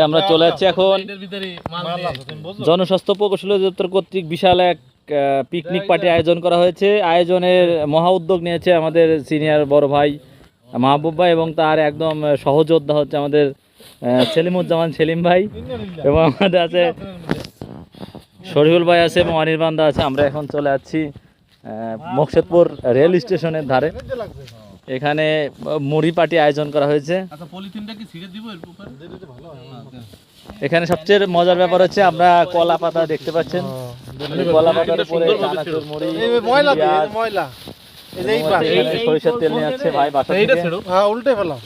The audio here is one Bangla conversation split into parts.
আমরা চলে যাচ্ছি এখন জনস্বাস্থ্য প্রকৌশল অধিদপ্তর কর্তৃক বিশাল এক পিকনিক পার্টি আয়োজন করা হয়েছে। আয়োজনের মহা উদ্যোগ নিয়েছে আমাদের সিনিয়র বড় ভাই মাহবুব ভাই এবং তার একদম সহযোদ্ধা হচ্ছে আমাদের সেলিমুজ্জামান সেলিম ভাই এবং আমাদের আছে শরীফুল ভাই আছে এবং অনির্বাণ দা আছে। আমরা এখন চলে যাচ্ছি মকসেদপুর রেল স্টেশনের ধারে। এখানে মুড়ি পার্টি আয়োজন করা হয়েছে। এখানে সবচেয়ে মজার ব্যাপার হচ্ছে আমরা কলা পাতা দেখতে পাচ্ছেন, কলা পাতার উপরে চানাচুর মুড়ি সরিষার তেল নিয়ে যাচ্ছে ভাই বাসা থেকে। উল্টে ফেলাম,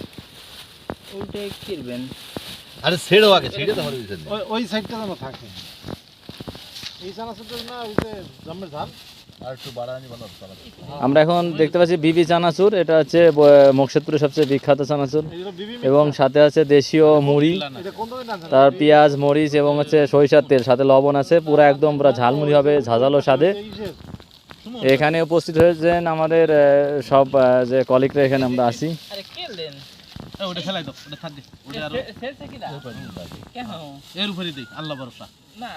উল্টে কিরবেন, আরে ছেড়ো আগে, ছেড়ে তো হবে ওই সাইডটা যেন থাকে। এই চানাচুরটা না ওই যে জামের ধান আর একটু বাড়ানি বানাতে চানাচুর। আমরা এখন দেখতে পাচ্ছি বিবি চানাচুর, এটা হচ্ছে মকসেদপুরের সবচেয়ে বিখ্যাত চানাচুর এবং সাথে আছে দেশীয় মুড়ি, তার পেঁয়াজ মরিচ এবং হচ্ছে সরিষার তেল, সাথে লবণ আছে। পুরো একদম পুরো ঝালমুড়ি হবে, ঝাঁঝালো স্বাদে। এখানে উপস্থিত হয়েছেন আমাদের সব যে কলিগরা এখানে আমরা আছি। না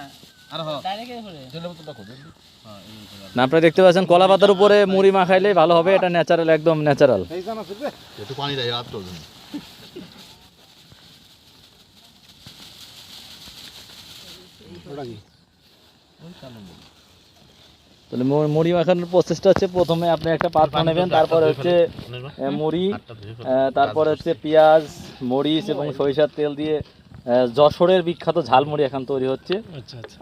আপনারা দেখতে পাচ্ছেন কলা পাতার উপরে মুড়ি মাখাইলে ভালো হবে, এটা ন্যাচারাল, একদম ন্যাচারাল। তাহলে মুড়ি মাখানোর প্রসেসটা হচ্ছে প্রথমে আপনি একটা পাত্র নেবেন, তারপরে হচ্ছে মুড়ি, তারপরে হচ্ছে পেঁয়াজ মরিচ এবং সরিষার তেল দিয়ে যশোরের বিখ্যাত ঝালমুড়ি এখন তৈরি হচ্ছে।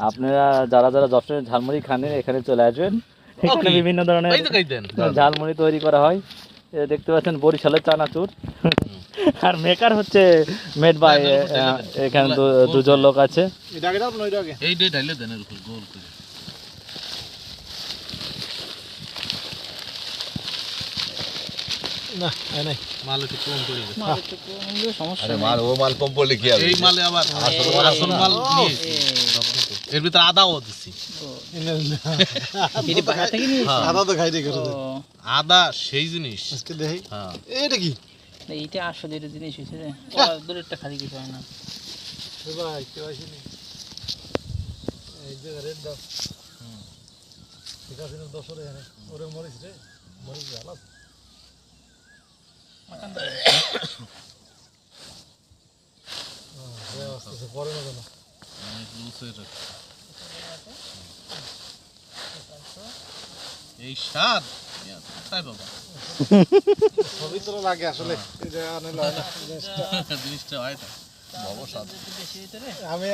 আপনারা যারা যারা যশোরের ঝালমুড়ি খান এখানে চলে আসবেন। এখানে বিভিন্ন ধরনের ঝালমুড়ি তৈরি করা হয়। দেখতে পাচ্ছেন বরিশালের চানাচুর, আর মেকার হচ্ছে মেড বাই এখানে দুজন লোক আছে। না নাই মাল একটু কম করে দিন, মাল একটু কম হলে সমস্যা নেই। মাল ও মাল কম পড়লে কি হবে? এই মালে আবার আসল মাল নিয়েছি, এর ভিতর আদাও দিছি। এটি বাসা থেকে নিয়েছি, আদা তো খাইতে গেছে। আদা সেই জিনিস আজকে দেখি। হ্যাঁ এটা কি? না এইটা আসলে এর জিনিস হইছে রে, দূরেরটা খালি কিছু হয় না। এ ভাই কেউ আসেনি, এই যে রেড দাও। ঠিক আছে না, 10 রে এনে ওরে মরিস রে, মরিস ভালো এই স্বাদ সবই তো লাগে আসলে। জিনিসটা হয় না, আমি